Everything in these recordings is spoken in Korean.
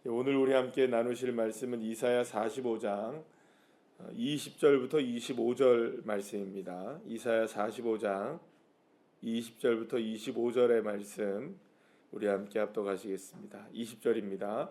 오늘 우리 함께 나누실 말씀은 이사야 45장 20절부터 25절 말씀입니다. 이사야 45장 20절부터 25절의 말씀 우리 함께 합독하시겠습니다. 20절입니다.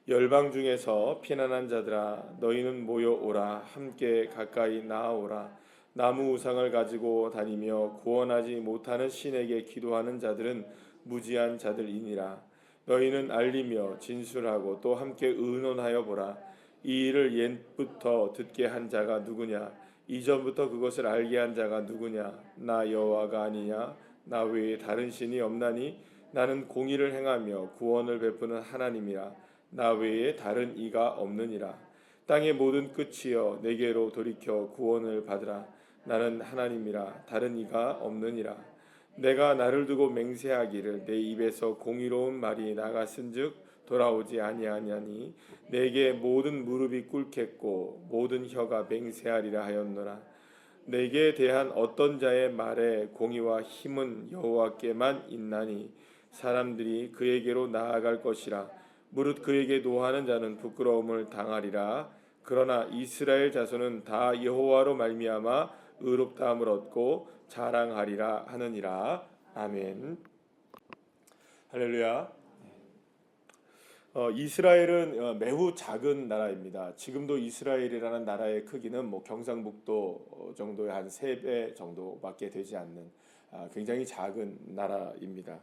열방 중에서 피난한 자들아 너희는 모여오라. 함께 가까이 나아오라. 나무 우상을 가지고 다니며 구원하지 못하는 신에게 기도하는 자들은 무지한 자들이니라. 너희는 알리며 진술하고 또 함께 의논하여 보라. 이 일을 옛부터 듣게 한 자가 누구냐? 이전부터 그것을 알게 한 자가 누구냐? 나 여호와가 아니냐? 나 외에 다른 신이 없나니? 나는 공의를 행하며 구원을 베푸는 하나님이라. 나 외에 다른 이가 없느니라. 땅의 모든 끝이여 내게로 돌이켜 구원을 받으라. 나는 하나님이라. 다른 이가 없느니라. 내가 나를 두고 맹세하기를 내 입에서 공의로운 말이 나갔은즉 돌아오지 아니하냐니 내게 모든 무릎이 꿇겠고 모든 혀가 맹세하리라 하였노라. 내게 대한 어떤 자의 말에 공의와 힘은 여호와께만 있나니 사람들이 그에게로 나아갈 것이라. 무릇 그에게 노하는 자는 부끄러움을 당하리라. 그러나 이스라엘 자손은 다 여호와로 말미암아 의롭다함을 얻고 자랑하리라 하느니라. 아멘. 할렐루야. 이스라엘은 매우 작은 나라입니다. 지금도 이스라엘이라는 나라의 크기는 경상북도 정도의 한 3배 정도밖에 되지 않는 굉장히 작은 나라입니다.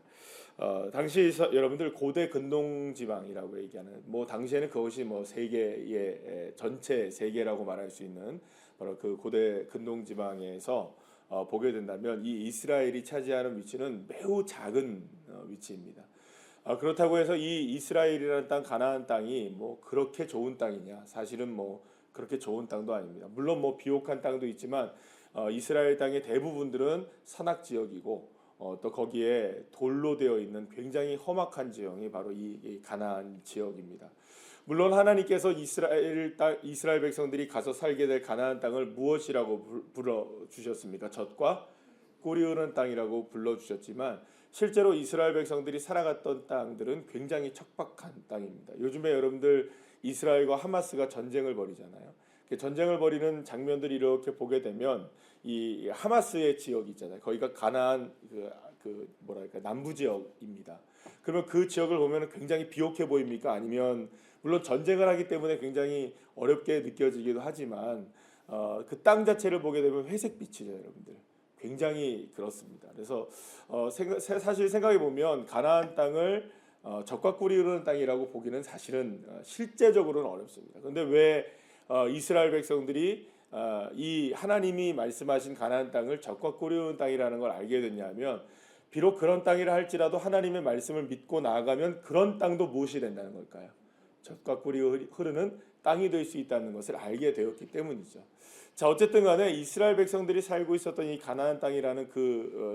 당시 여러분들 고대 근동지방이라고 얘기하는 당시에는 그것이 세계의 전체 세계라고 말할 수 있는 바로 그 고대 근동지방에서 보게 된다면 이 이스라엘이 차지하는 위치는 매우 작은 위치입니다. 그렇다고 해서 이 이스라엘이라는 땅, 가나안 땅이 그렇게 좋은 땅이냐? 사실은 그렇게 좋은 땅도 아닙니다. 물론 비옥한 땅도 있지만 이스라엘 땅의 대부분들은 산악 지역이고 또 거기에 돌로 되어 있는 굉장히 험악한 지형이 바로 이 가나안 지역입니다. 물론 하나님께서 이스라엘 백성들이 가서 살게 될 가나안 땅을 무엇이라고 불러주셨습니까? 젖과 꿀이 흐르는 땅이라고 불러주셨지만 실제로 이스라엘 백성들이 살아갔던 땅들은 굉장히 척박한 땅입니다. 요즘에 여러분들 이스라엘과 하마스가 전쟁을 벌이잖아요. 전쟁을 벌이는 장면들을 이렇게 보게 되면 이 하마스의 지역이 있잖아요. 거기가 가나안 남부 지역입니다. 그러면 그 지역을 보면 굉장히 비옥해 보입니까? 아니면 물론 전쟁을 하기 때문에 굉장히 어렵게 느껴지기도 하지만 그 땅 자체를 보게 되면 회색빛이죠, 여러분들. 굉장히 그렇습니다. 그래서 사실 생각해 보면 가나안 땅을 젖과 꿀이 흐르는 땅이라고 보기는 사실은 실제적으로는 어렵습니다. 그런데 왜 이스라엘 백성들이 이 하나님이 말씀하신 가나안 땅을 젖과 꿀이 흐르는 땅이라는 걸 알게 됐냐면 비록 그런 땅이라 할지라도 하나님의 말씀을 믿고 나아가면 그런 땅도 무엇이 된다는 걸까요? 젖과 꿀이 흐르는 땅이 될 수 있다는 것을 알게 되었기 때문이죠. 자, 어쨌든 간에 이스라엘 백성들이 살고 있었던 이 가나안 땅이라는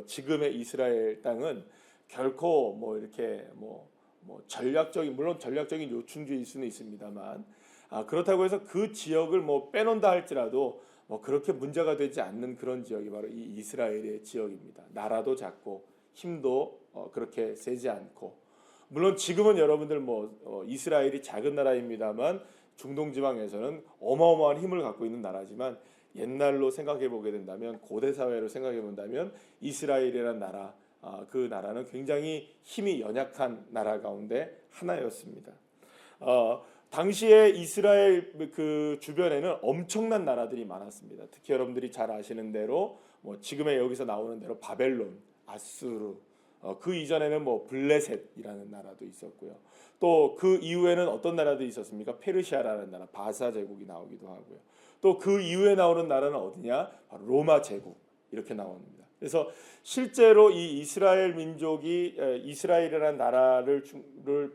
지금의 이스라엘 땅은 결코 이렇게 물론 전략적인 요충지일 수는 있습니다만 그렇다고 해서 그 지역을 빼놓는다 할지라도 그렇게 문제가 되지 않는 그런 지역이 바로 이 이스라엘의 지역입니다. 나라도 작고 힘도 그렇게 세지 않고 물론 지금은 여러분들 이스라엘이 작은 나라입니다만 중동 지방에서는 어마어마한 힘을 갖고 있는 나라지만 옛날로 생각해 보게 된다면 고대 사회로 생각해 본다면 이스라엘이라는 나라 그 나라는 굉장히 힘이 연약한 나라 가운데 하나였습니다. 당시에 이스라엘 그 주변에는 엄청난 나라들이 많았습니다. 특히 여러분들이 잘 아시는 대로 지금의 여기서 나오는 대로 바벨론, 아수르 그 이전에는 블레셋이라는 나라도 있었고요. 또 그 이후에는 어떤 나라도 있었습니까? 페르시아라는 나라, 바사 제국이 나오기도 하고요. 또 그 이후에 나오는 나라는 어디냐? 바로 로마 제국 이렇게 나옵니다. 그래서 실제로 이 이스라엘 민족이 이스라엘이라는 나라를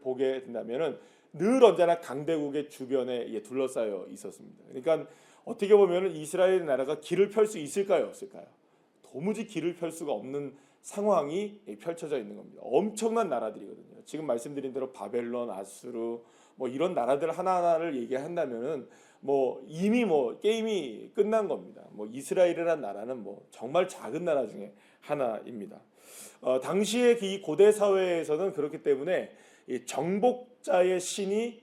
보게 된다면은 늘 언제나 강대국의 주변에 둘러싸여 있었습니다. 그러니까 어떻게 보면은 이스라엘 나라가 길을 펼 수 있을까요, 없을까요? 도무지 길을 펼 수가 없는 상황이 펼쳐져 있는 겁니다. 엄청난 나라들이거든요. 지금 말씀드린 대로 바벨론, 아수르 이런 나라들 하나하나를 얘기한다면은 이미 게임이 끝난 겁니다. 이스라엘이라는 나라는 정말 작은 나라 중에 하나입니다. 당시의 이 고대 사회에서는 그렇기 때문에 이 정복자의 신이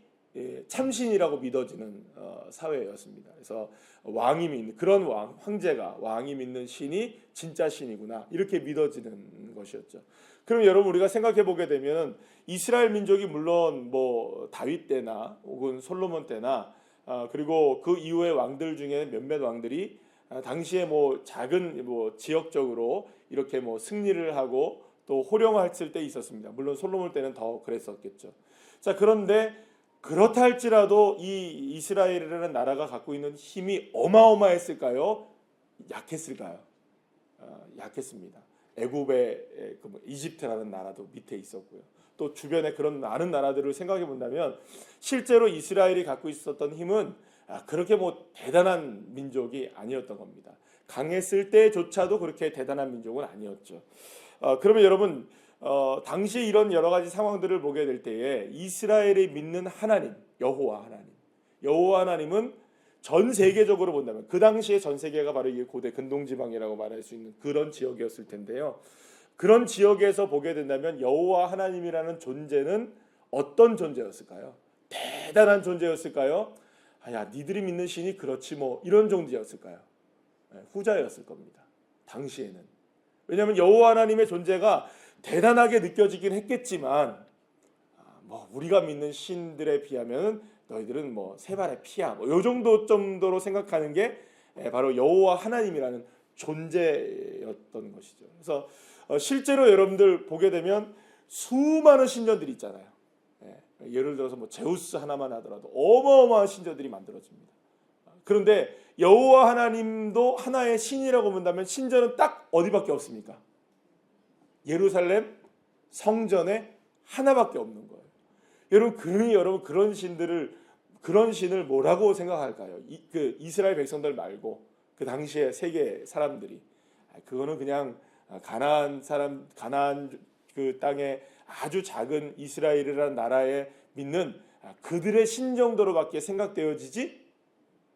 참신이라고 믿어지는 사회였습니다. 그래서 왕이 믿는 그런 황제가 왕이 믿는 신이 진짜 신이구나 이렇게 믿어지는 것이었죠. 그럼 여러분 우리가 생각해 보게 되면 이스라엘 민족이 물론 뭐 다윗 때나 혹은 솔로몬 때나 그리고 그 이후의 왕들 중에 몇몇 왕들이 당시에 뭐 작은 뭐 지역적으로 이렇게 뭐 승리를 하고 또 호령했을 때 있었습니다. 물론 솔로몬 때는 더 그랬었겠죠. 자, 그런데 그렇다 할지라도 이 이스라엘이라는 나라가 갖고 있는 힘이 어마어마했을까요? 약했을까요? 약했습니다. 애굽의 이집트라는 나라도 밑에 있었고요. 또 주변에 그런 많은 나라들을 생각해 본다면 실제로 이스라엘이 갖고 있었던 힘은 그렇게 뭐 대단한 민족이 아니었던 겁니다. 강했을 때조차도 그렇게 대단한 민족은 아니었죠. 그러면 여러분 당시 이런 여러 가지 상황들을 보게 될 때에 이스라엘이 믿는 하나님, 여호와 하나님은 전 세계적으로 본다면 그 당시에 전 세계가 바로 이게 고대 근동지방이라고 말할 수 있는 그런 지역이었을 텐데요. 그런 지역에서 보게 된다면 여호와 하나님이라는 존재는 어떤 존재였을까요? 대단한 존재였을까요? 야, 니들이 믿는 신이 그렇지 뭐 이런 존재였을까요? 후자였을 겁니다. 당시에는. 왜냐하면 여호와 하나님의 존재가 대단하게 느껴지긴 했겠지만 뭐 우리가 믿는 신들에 비하면 너희들은 뭐 세 발의 피야 뭐 요 정도로 생각하는 게 바로 여호와 하나님이라는 존재였던 것이죠. 그래서 실제로 여러분들 보게 되면 수많은 신전들이 있잖아요. 예를 들어서 뭐 제우스 하나만 하더라도 어마어마한 신전들이 만들어집니다. 그런데 여호와 하나님도 하나의 신이라고 본다면 신전은 딱 어디밖에 없습니까? 예루살렘 성전에 하나밖에 없는 거예요. 여러분 그런 신을 뭐라고 생각할까요? 그 이스라엘 백성들 말고 그 당시에 세계 사람들이 그거는 그냥 가나안 그 땅에 아주 작은 이스라엘이라는 나라에 믿는 그들의 신 정도로밖에 생각되어지지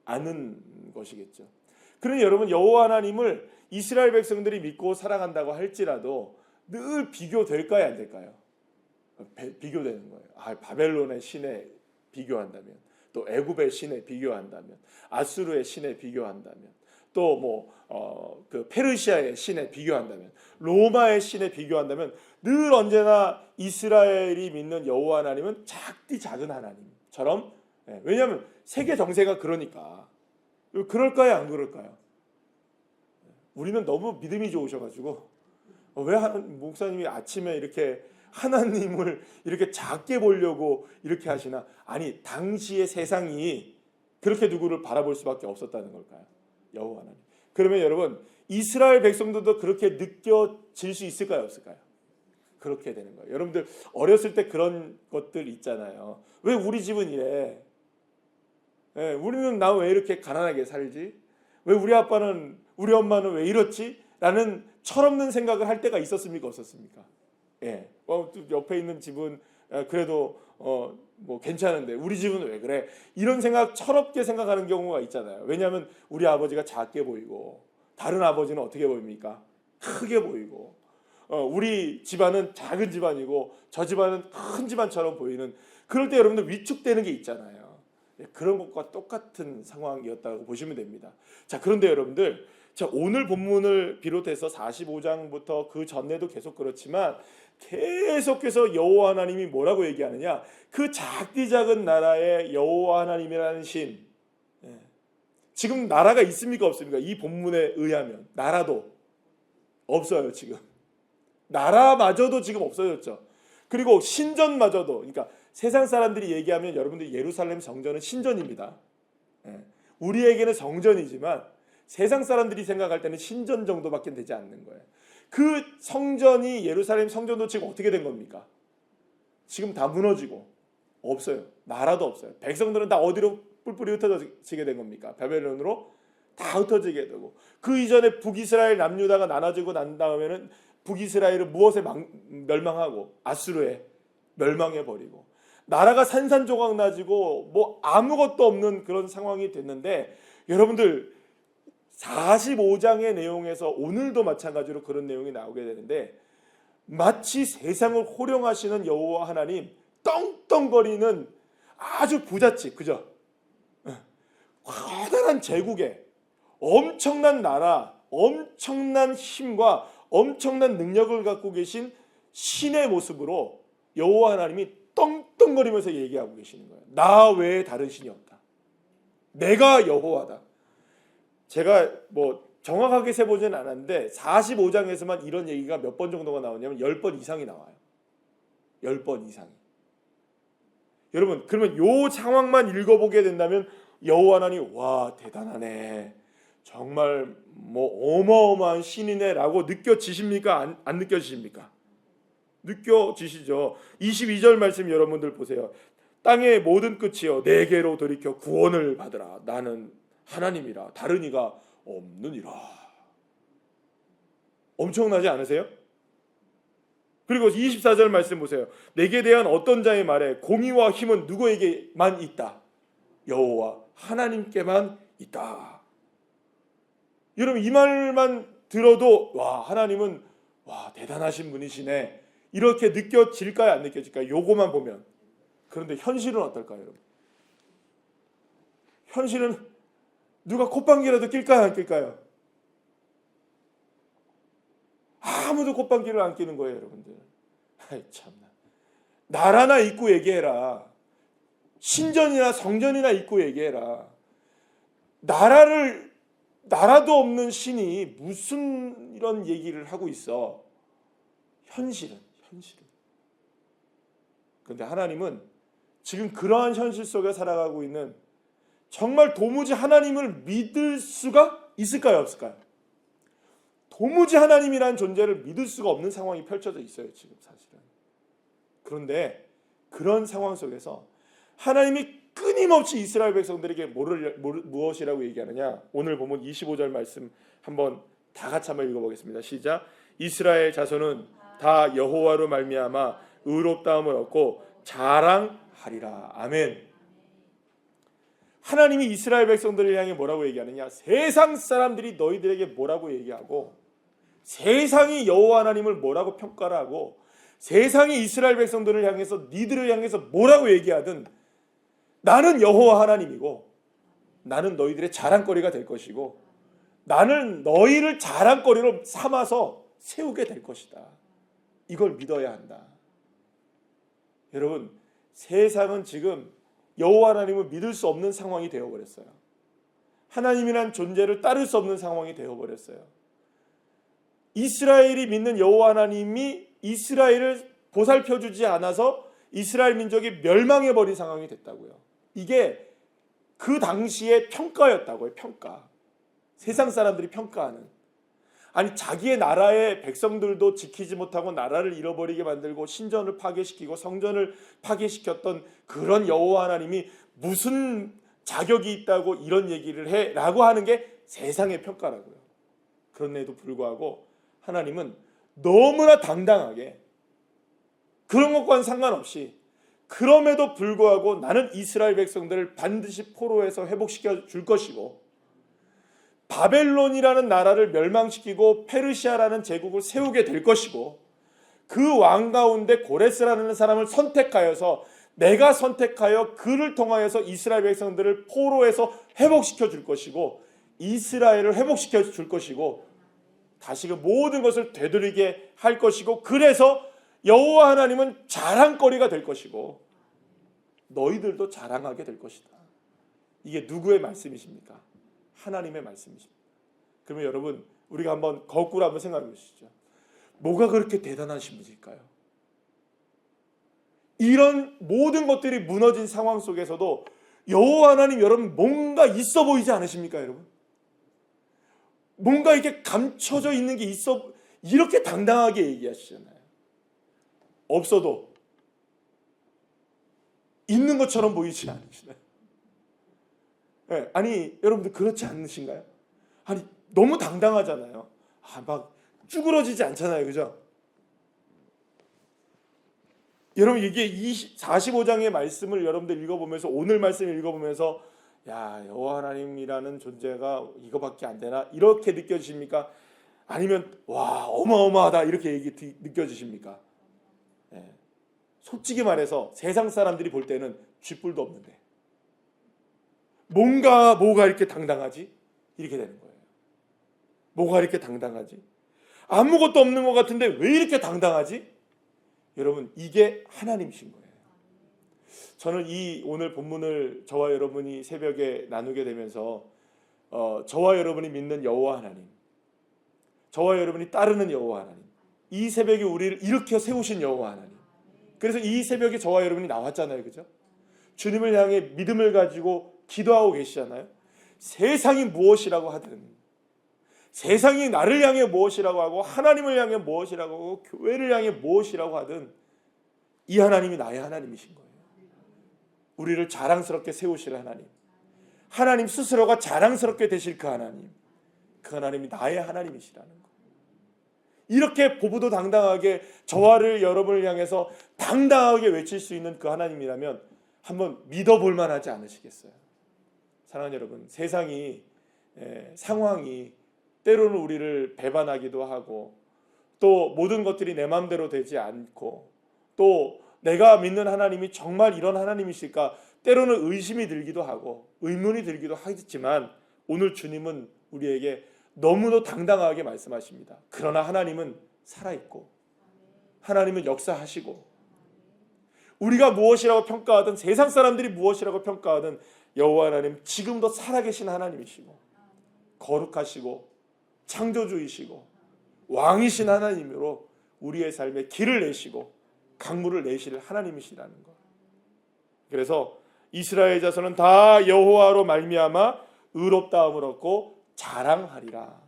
않은 것이겠죠. 그러니 여러분 여호와 하나님을 이스라엘 백성들이 믿고 살아간다고 할지라도 늘 비교될까요, 안 될까요? 비교되는 거예요. 바벨론의 신에 비교한다면, 또 애굽의 신에 비교한다면, 아수르의 신에 비교한다면, 또 뭐 그 페르시아의 신에 비교한다면, 로마의 신에 비교한다면 늘 언제나 이스라엘이 믿는 여호와 하나님은 작은 하나님처럼. 왜냐하면 세계 정세가 그러니까. 그럴까요, 안 그럴까요? 우리는 너무 믿음이 좋으셔가지고 왜 목사님이 아침에 이렇게 하나님을 이렇게 작게 보려고 이렇게 하시나? 아니, 당시의 세상이 그렇게 누구를 바라볼 수밖에 없었다는 걸까요? 여호와 하나님. 그러면 여러분 이스라엘 백성들도 그렇게 느껴질 수 있을까요, 없을까요? 그렇게 되는 거예요. 여러분들 어렸을 때 그런 것들 있잖아요. 왜 우리 집은 이래? 우리는 나 왜 이렇게 가난하게 살지? 왜 우리 엄마는 왜 이렇지? 라는 철없는 생각을 할 때가 있었습니까, 없었습니까? 옆에 있는 집은 그래도 뭐 괜찮은데 우리 집은 왜 그래? 이런 생각 철없게 생각하는 경우가 있잖아요. 왜냐하면 우리 아버지가 작게 보이고 다른 아버지는 어떻게 보입니까? 크게 보이고 우리 집안은 작은 집안이고 저 집안은 큰 집안처럼 보이는, 그럴 때 여러분들 위축되는 게 있잖아요. 그런 것과 똑같은 상황이었다고 보시면 됩니다. 자, 그런데 여러분들 오늘 본문을 비롯해서 45장부터 그 전에도 계속 그렇지만 계속해서 여호와 하나님이 뭐라고 얘기하느냐? 그 작은 나라의 여호와 하나님이라는 신. 지금 나라가 있습니까, 없습니까? 이 본문에 의하면 나라도 없어요. 지금 나라마저도 지금 없어졌죠. 그리고 신전마저도, 그러니까 세상 사람들이 얘기하면 여러분들 예루살렘 성전은 신전입니다. 우리에게는 성전이지만 세상 사람들이 생각할 때는 신전 정도밖에 되지 않는 거예요. 그 성전이, 예루살렘 성전도 지금 어떻게 된 겁니까? 지금 다 무너지고 없어요. 나라도 없어요. 백성들은 다 어디로 뿔뿔이 흩어지게 된 겁니까? 바벨론으로 다 흩어지게 되고, 그 이전에 북이스라엘 남유다가 나눠지고 난 다음에는 북이스라엘을 무엇에 멸망하고 아수르에 멸망해버리고 나라가 산산조각 나지고 뭐 아무것도 없는 그런 상황이 됐는데, 여러분들 45장의 내용에서 오늘도 마찬가지로 그런 내용이 나오게 되는데, 마치 세상을 호령하시는 여호와 하나님, 떵떵거리는 아주 부잣집, 그죠? 커다란 제국에 엄청난 나라, 엄청난 힘과 엄청난 능력을 갖고 계신 신의 모습으로 여호와 하나님이 떵떵거리면서 얘기하고 계시는 거예요. 나 외에 다른 신이 없다. 내가 여호와다. 제가 뭐 정확하게 세보지는 않았는데 45장에서만 이런 얘기가 몇 번 정도가 나오냐면 10번 이상이 나와요. 10번 이상이. 여러분, 그러면 요 상황만 읽어보게 된다면 여호와 하나님, 와 대단하네, 정말 뭐 어마어마한 신이네 라고 느껴지십니까? 안 느껴지십니까? 느껴지시죠? 22절 말씀 여러분들 보세요. 땅의 모든 끝이여 내게로 돌이켜 구원을 받으라. 나는 하나님이라 다른 이가 없느니라. 엄청나지 않으세요? 그리고 24절 말씀 보세요. 내게 대한 어떤 자의 말에 공의와 힘은 누구에게만 있다? 여호와 하나님께만 있다. 여러분, 이 말만 들어도 와, 하나님은 와 대단하신 분이시네 이렇게 느껴질까요? 안 느껴질까요? 요거만 보면. 그런데 현실은 어떨까요, 여러분? 현실은 누가 콧방귀라도 낄까요, 안 낄까요? 아무도 콧방귀를 안 끼는 거예요, 여러분들. 아이 참나. 나라나 잊고 얘기해라. 신전이나 성전이나 잊고 얘기해라. 나라도 없는 신이 무슨 이런 얘기를 하고 있어. 현실은. 그런데 하나님은 지금 그러한 현실 속에 살아가고 있는, 정말 도무지 하나님을 믿을 수가 있을까요, 없을까요? 도무지 하나님이라는 존재를 믿을 수가 없는 상황이 펼쳐져 있어요, 지금 사실은. 그런데 그런 상황 속에서 하나님이 끊임없이 이스라엘 백성들에게 무엇이라고 얘기하느냐? 오늘 보면 25절 말씀 한번 다 같이 한번 읽어보겠습니다. 시작. 이스라엘 자손은 다 여호와로 말미암아 의롭다함을 얻고 자랑하리라. 아멘. 하나님이 이스라엘 백성들을 향해 뭐라고 얘기하느냐? 세상 사람들이 너희들에게 뭐라고 얘기하고, 세상이 여호와 하나님을 뭐라고 평가를 하고, 세상이 이스라엘 백성들을 향해서 니들을 향해서 뭐라고 얘기하든 나는 여호와 하나님이고 나는 너희들의 자랑거리가 될 것이고 나는 너희를 자랑거리로 삼아서 세우게 될 것이다. 이걸 믿어야 한다. 여러분, 세상은 지금 여호와 하나님을 믿을 수 없는 상황이 되어버렸어요. 하나님이란 존재를 따를 수 없는 상황이 되어버렸어요. 이스라엘이 믿는 여호와 하나님이 이스라엘을 보살펴주지 않아서 이스라엘 민족이 멸망해버린 상황이 됐다고요. 이게 그 당시의 평가였다고요. 평가. 세상 사람들이 평가하는. 아니, 자기의 나라의 백성들도 지키지 못하고 나라를 잃어버리게 만들고 신전을 파괴시키고 성전을 파괴시켰던 그런 여호와 하나님이 무슨 자격이 있다고 이런 얘기를 해? 라고 하는 게 세상의 평가라고요. 그런데도 불구하고 하나님은 너무나 당당하게 그런 것과는 상관없이, 그럼에도 불구하고 나는 이스라엘 백성들을 반드시 포로에서 회복시켜 줄 것이고 바벨론이라는 나라를 멸망시키고 페르시아라는 제국을 세우게 될 것이고 그 왕 가운데 고레스라는 사람을 선택하여서 내가 선택하여 그를 통하여서 이스라엘 백성들을 포로에서 회복시켜 줄 것이고 이스라엘을 회복시켜 줄 것이고 다시 그 모든 것을 되돌리게 할 것이고, 그래서 여호와 하나님은 자랑거리가 될 것이고 너희들도 자랑하게 될 것이다. 이게 누구의 말씀이십니까? 하나님의 말씀이십니다. 그러면 여러분, 우리가 한번 거꾸로 한번 생각해 보시죠. 뭐가 그렇게 대단하신 분일까요? 이런 모든 것들이 무너진 상황 속에서도 여호와 하나님, 여러분 뭔가 있어 보이지 않으십니까, 여러분? 뭔가 이렇게 감춰져 있는 게 있어, 이렇게 당당하게 얘기하시잖아요. 없어도 있는 것처럼 보이지 않으시나요? 네, 아니 여러분들 그렇지 않으신가요? 아니 너무 당당하잖아요. 막 쭈그러지지 않잖아요, 그죠? 여러분, 이게 45장의 말씀을 여러분들 읽어보면서, 오늘 말씀을 읽어보면서 야, 여호와 하나님이라는 존재가 이거밖에 안 되나 이렇게 느껴지십니까? 아니면 와 어마어마하다 이렇게 느껴지십니까? 네. 솔직히 말해서 세상 사람들이 볼 때는 쥐뿔도 없는데 뭐가 이렇게 당당하지? 이렇게 되는 거예요. 뭐가 이렇게 당당하지? 아무것도 없는 것 같은데 왜 이렇게 당당하지? 여러분, 이게 하나님이신 거예요. 저는 이 오늘 본문을 저와 여러분이 새벽에 나누게 되면서 저와 여러분이 믿는 여호와 하나님, 저와 여러분이 따르는 여호와 하나님, 이 새벽에 우리를 일으켜 세우신 여호와 하나님, 그래서 이 새벽에 저와 여러분이 나왔잖아요. 그죠? 주님을 향해 믿음을 가지고 기도하고 계시잖아요. 세상이 무엇이라고 하든, 세상이 나를 향해 무엇이라고 하고 하나님을 향해 무엇이라고 하고 교회를 향해 무엇이라고 하든 이 하나님이 나의 하나님이신 거예요. 우리를 자랑스럽게 세우실 하나님, 하나님 스스로가 자랑스럽게 되실 그 하나님이 나의 하나님이시라는 거. 이렇게 보부도 당당하게 저와를 여러분을 향해서 당당하게 외칠 수 있는 그 하나님이라면 한번 믿어볼 만하지 않으시겠어요? 사랑하는 여러분, 세상이 상황이 때로는 우리를 배반하기도 하고 또 모든 것들이 내 마음대로 되지 않고 또 내가 믿는 하나님이 정말 이런 하나님이실까 때로는 의심이 들기도 하고 의문이 들기도 하겠지만 오늘 주님은 우리에게 너무도 당당하게 말씀하십니다. 그러나 하나님은 살아있고 하나님은 역사하시고 우리가 무엇이라고 평가하든 세상 사람들이 무엇이라고 평가하든 여호와 하나님 지금도 살아계신 하나님이시고 거룩하시고 창조주이시고 왕이신 하나님으로 우리의 삶에 길을 내시고 강물을 내실 하나님이시라는 것. 그래서 이스라엘 자손은 다 여호와로 말미암아 의롭다함을 얻고 자랑하리라.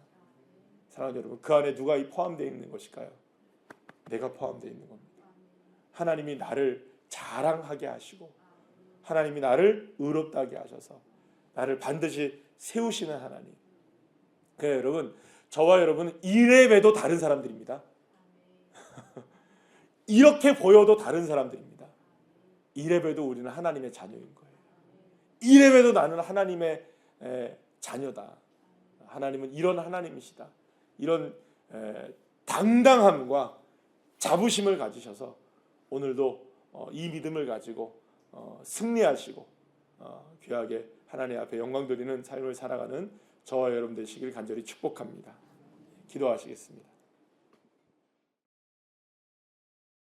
사랑하는 여러분, 그 안에 누가 포함되어 있는 것일까요? 내가 포함되어 있는 겁니다. 하나님이 나를 자랑하게 하시고 하나님이 나를 의롭다게 하셔서 나를 반드시 세우시는 하나님. 그래요, 여러분, 저와 여러분은 이래봬도 다른 사람들입니다. 이렇게 보여도 다른 사람들입니다. 이래봬도 우리는 하나님의 자녀인 거예요. 이래봬도 나는 하나님의 자녀다. 하나님은 이런 하나님이시다. 이런 당당함과 자부심을 가지셔서 오늘도 이 믿음을 가지고 승리하시고 귀하게 하나님 앞에 영광 돌리는 삶을 살아가는 저와 여러분 되시길 간절히 축복합니다. 기도하시겠습니다.